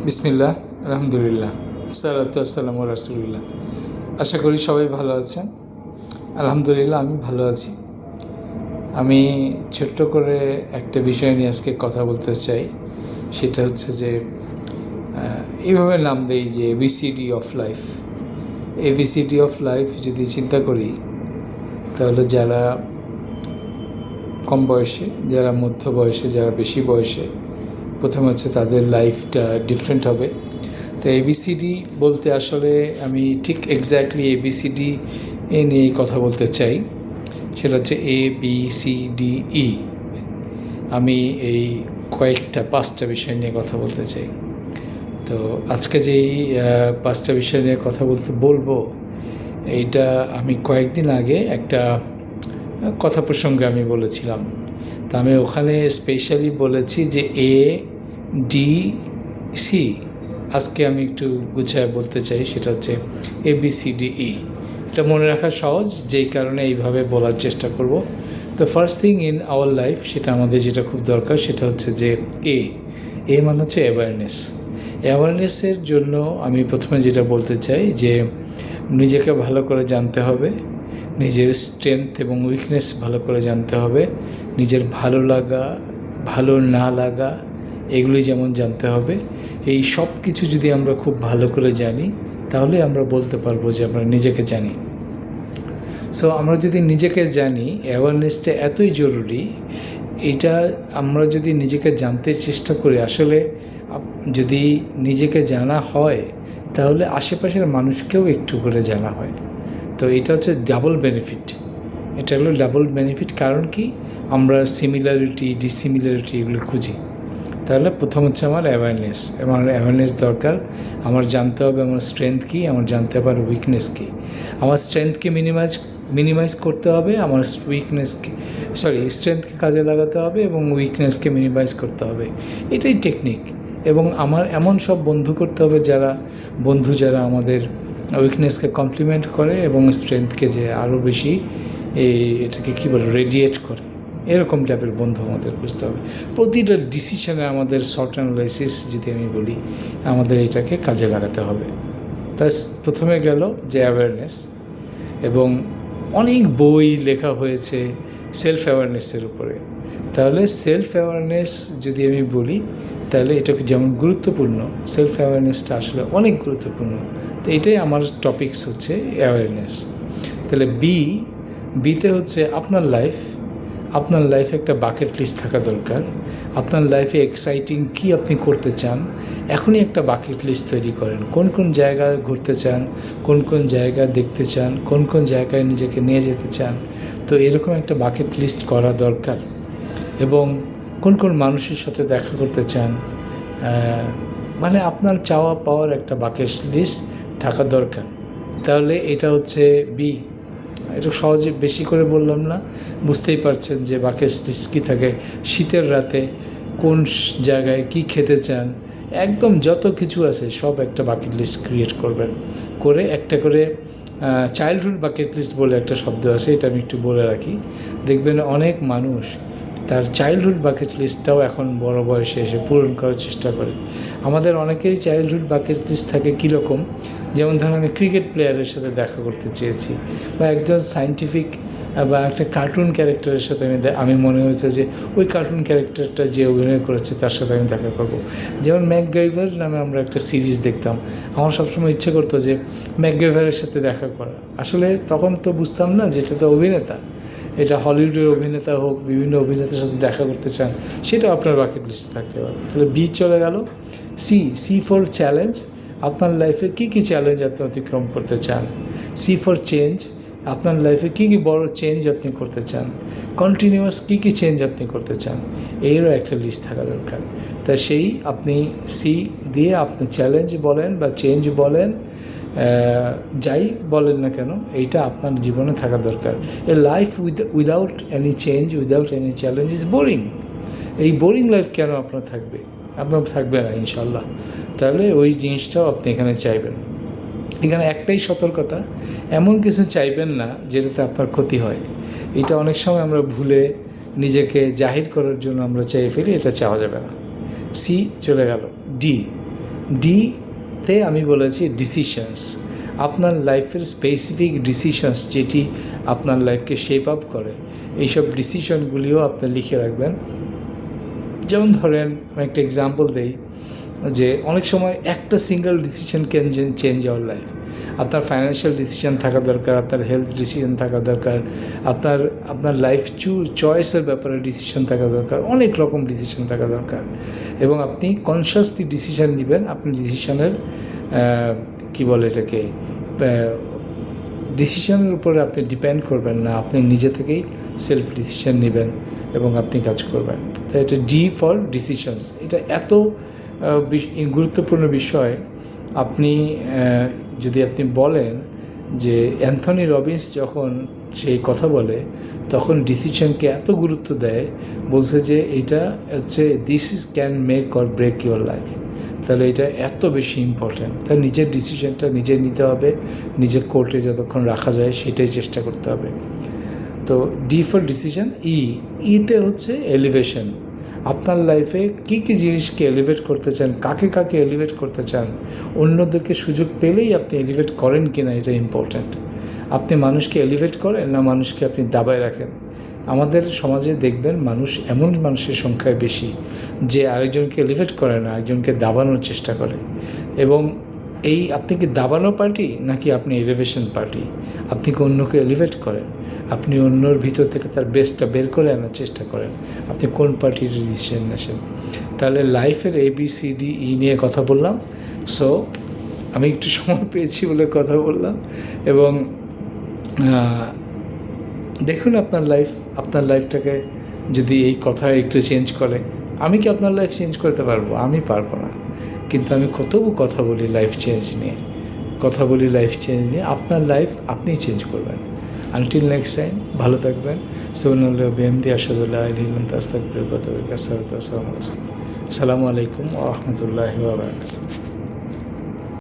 বিসমিল্লাহ, আলহামদুলিল্লাহ, সালাতু আসসালামু রাসূলিল্লাহ। আশা করি সবাই ভালো আছেন। আলহামদুলিল্লাহ, আমি ভালো আছি। আমি ছোট্ট করে একটা বিষয় নিয়ে আজকে কথা বলতে চাই। সেটা হচ্ছে যে এইভাবে নাম দেই যে ABCD of life. ABCD of life যদি চিন্তা করি, তাহলে যারা কম বয়সে, যারা মধ্য বয়সে, যারা বেশি বয়সে, প্রথমে হচ্ছে তাদের লাইফটা ডিফারেন্ট হবে। তো এবিসিডি বলতে আসলে আমি ঠিক এক্স্যাক্টলি এবিসিডি নিয়েই কথা বলতে চাই। সেটা হচ্ছে ABCDE। আমি এই কয়েকটা 5টা বিষয় নিয়ে কথা বলতে চাই। তো আজকে যেই 5টা বিষয় নিয়ে কথা বলবো, এইটা আমি কয়েকদিন আগে একটা কথা প্রসঙ্গে আমি বলেছিলাম। তো আমি ওখানে স্পেশালি বলেছি যে ADC। আজকে আমি একটু গুছায় বলতে চাই, সেটা হচ্ছে ABCDE। এটা মনে রাখা সহজ, যেই কারণে এইভাবে বলার চেষ্টা করব। তো first thing in our life, সেটা আমাদের যেটা খুব দরকার, সেটা হচ্ছে যে এ মানে হচ্ছে অ্যাওয়ারনেস। অ্যাওয়ারনেসের জন্য আমি প্রথমে যেটা বলতে চাই যে নিজেকে ভালো করে জানতে হবে, নিজের স্ট্রেংথ এবং উইকনেস ভালো করে জানতে হবে, নিজের ভালো লাগা, ভালো না লাগা, এগুলি যেমন জানতে হবে। এই সব কিছু যদি আমরা খুব ভালো করে জানি, তাহলে আমরা বলতে পারবো যে আমরা নিজেকে জানি। সো আমরা যদি নিজেকে জানি, অ্যাওয়ারনেসটা এতই জরুরি। এটা আমরা যদি নিজেকে জানতে চেষ্টা করি, আসলে যদি নিজেকে জানা হয়, তাহলে আশেপাশের মানুষকেও একটু করে জানা হয়। তো এটা হচ্ছে ডাবল বেনিফিট। এটা হলো ডাবল বেনিফিট। কারণ কি, আমরা সিমিলারিটি, ডিসিমিলারিটি এগুলো খুঁজি। তাহলে প্রথম হচ্ছে আমার অ্যাওয়ারনেস দরকার। আমার জানতে হবে আমার স্ট্রেংথ কী, আমার জানতে হবে আমার উইকনেস কী। আমার স্ট্রেংথকে মিনিমাইজ করতে হবে, আমার স্ট্রেংথকে কাজে লাগাতে হবে এবং উইকনেসকে মিনিমাইজ করতে হবে। এটাই টেকনিক। এবং আমার এমন সব বন্ধু করতে হবে যারা আমাদের উইকনেসকে কমপ্লিমেন্ট করে এবং স্ট্রেংথকে যে আরও বেশি এটাকে কী বলে রেডিয়েট করে, এরকম টাইপের বন্ধু আমাদের খুঁজতে হবে। প্রতিটা ডিসিশনে আমাদের শর্ট অ্যানালাইসিস যদি আমি বলি, আমাদের এটাকে কাজে লাগাতে হবে। তাই প্রথমে গেল যে অ্যাওয়ারনেস। এবং অনেক বই লেখা হয়েছে সেলফ অ্যাওয়ারনেসের উপরে। তাহলে সেলফ অ্যাওয়ারনেস যদি আমি বলি, তাহলে এটাকে যেমন গুরুত্বপূর্ণ, সেলফ অ্যাওয়ারনেসটা আসলে অনেক গুরুত্বপূর্ণ। তো এটাই আমার টপিকস হচ্ছে অ্যাওয়ারনেস। তাহলে বিতে হচ্ছে আপনার লাইফে একটা বাকেট লিস্ট থাকা দরকার। আপনার লাইফে এক্সাইটিং কী আপনি করতে চান, এখনই একটা বাকেট লিস্ট তৈরি করেন। কোন কোন জায়গায় ঘুরতে চান, কোন কোন জায়গা দেখতে চান, কোন কোন জায়গায় নিজেকে নিয়ে যেতে চান। তো এরকম একটা বাকেট লিস্ট করা দরকার। এবং কোন কোন মানুষের সাথে দেখা করতে চান, মানে আপনার চাওয়া পাওয়ার একটা বাকেট লিস্ট থাকা দরকার। তাহলে এটা হচ্ছে বি। এটা সহজে বেশি করে বললাম না, বুঝতেই পারছেন যে বাকেট লিস্ট কী থাকে। শীতের রাতে কোন জায়গায় কি খেতে চান, একদম যত কিছু আছে সব একটা বাকেট লিস্ট ক্রিয়েট করবেন। করে একটা করে চাইল্ডহুড বাকেট লিস্ট বলে একটা শব্দ আছে, এটা আমি একটু বলে রাখি। দেখবেন অনেক মানুষ তার চাইল্ডহুড বাকেট লিস্টটাও এখন বড় বয়সে এসে পূরণ করার চেষ্টা করে। আমাদের অনেকেরই চাইল্ডহুড বাকেট লিস্ট থাকে কীরকম, যেমন ধরুন আমি ক্রিকেট প্লেয়ারের সাথে দেখা করতে চেয়েছি, বা একজন সায়েন্টিফিক বা একটা কার্টুন ক্যারেক্টারের সাথে আমি মনে হয়েছে যে ওই কার্টুন ক্যারেক্টারটা যে অভিনয় করেছে তার সাথে আমি দেখা করব। যেমন ম্যাকগাইভার নামে আমরা একটা সিরিজ দেখতাম, আমার সবসময় ইচ্ছে করতো যে ম্যাকগাইভারের সাথে দেখা করা। আসলে তখন তো বুঝতাম না যে এটা তো অভিনেতা, এটা হলিউডের অভিনেতা হোক, বিভিন্ন অভিনেতার সাথে দেখা করতে চান, সেটাও আপনার বাকেট লিস্টে থাকতে পারে। তাহলে বি চলে গেল। C for challenge. আপনার লাইফে কী কী চ্যালেঞ্জ আপনি অতিক্রম করতে চান। C for change. আপনার লাইফে কী কী বড় চেঞ্জ আপনি করতে চান, কন্টিনিউয়াস কী কী চেঞ্জ আপনি করতে চান, এরও একটা লিস্ট থাকা দরকার। তা সেই আপনি সি দিয়ে আপনি চ্যালেঞ্জ বলেন বা চেঞ্জ বলেন, যাই বলেন না কেন, এইটা আপনার জীবনে থাকা দরকার। এ life without any change, without any challenge is boring. এই বোরিং লাইফ কেন আপনার থাকবে না ইনশাল্লাহ। তাহলে ওই জিনিসটাও আপনি এখানে চাইবেন। এখানে একটাই সতর্কতা, এমন কিছু চাইবেন না যেটাতে আপনার ক্ষতি হয়। এটা অনেক সময় আমরা ভুলে নিজেকে জাহির করার জন্য আমরা চাই ফেলি, এটা চাওয়া যাবে না। সি চলে গেল। ডিতে আমি বলেছি ডিসিশনস, আপনার লাইফের স্পেসিফিক ডিসিশনস যেটি আপনার লাইফকে শেপ আপ করে, এইসব ডিসিশনগুলিও আপনি লিখে রাখবেন। যেমন ধরেন আমি একটা এক্সাম্পল দিই, যে অনেক সময় একটা single decision can change our life. আপনার ফাইন্যান্সিয়াল ডিসিশন থাকা দরকার, আপনার হেলথ ডিসিশন থাকা দরকার, আপনার লাইফ চয়েসের ব্যাপারে ডিসিশন থাকা দরকার, অনেক রকম ডিসিশন থাকা দরকার। এবং আপনি কনসিয়াসলি ডিসিশন নেবেন। আপনি ডিসিশনের কী বলে এটাকে, ডিসিশনের উপরে আপনি ডিপেন্ড করবেন না, আপনি নিজে থেকেই সেলফ ডিসিশন নেবেন এবং আপনি কাজ করবেন। তাই এটা ডি ফর ডিসিশনস, এটা এত গুরুত্বপূর্ণ বিষয়। আপনি যদি আপনি বলেন যে অ্যান্থনি রবিন্স যখন সেই কথা বলে তখন ডিসিশনকে এত গুরুত্ব দেয়, বলছে যে এইটা হচ্ছে this is can make or break your life. তাহলে এটা এত বেশি ইম্পর্ট্যান্ট। তাই নিজের ডিসিশনটা নিজে নিতে হবে, নিজের কোর্টে যতক্ষণ রাখা যায় সেটাই চেষ্টা করতে হবে। তো ডি ফর ডিসিশন। ইতে হচ্ছে এলিভেশন। আপনার লাইফে কী কী জিনিসকে এলিভেট করতে চান, কাকে কাকে এলিভেট করতে চান, অন্যদেরকে সুযোগ পেলেই আপনি এলিভেট করেন কি না, এটা ইম্পর্ট্যান্ট। আপনি মানুষকে এলিভেট করেন না মানুষকে আপনি দাবায় রাখেন। আমাদের সমাজে দেখবেন এমন মানুষের সংখ্যায় বেশি যে আরেকজনকে এলিভেট করে না, আরেকজনকে দাবানোর চেষ্টা করে। এবং আপনি কি দাবানো পার্টি নাকি আপনি এলিভেশন পার্টি? আপনি কি অন্যকে এলিভেট করেন? আপনি অন্যর ভিতর থেকে তার বেস্টটা বের করে আনার চেষ্টা করেন? আপনি কোন পার্টির ডিসিশন নেছেন? তাহলে লাইফের ABCDE নিয়ে কথা বললাম। সো আমি একটু সময় পেয়েছি বলে কথা বললাম। এবং দেখুন আপনার লাইফটাকে যদি এই কথা একটু চেঞ্জ করে। আমি কি আপনার লাইফ চেঞ্জ করতে পারবো? আমি পারবো না, কিন্তু আমি কথা বলি লাইফ চেঞ্জ নিয়ে। আপনার লাইফ আপনিই চেঞ্জ করবেন। আনটিল নেক্সট টাইম, ভালো থাকবেন। আসসালামু আলাইকুম ওয়া রাহমাতুল্লাহি ওয়া বারাকাতুহু।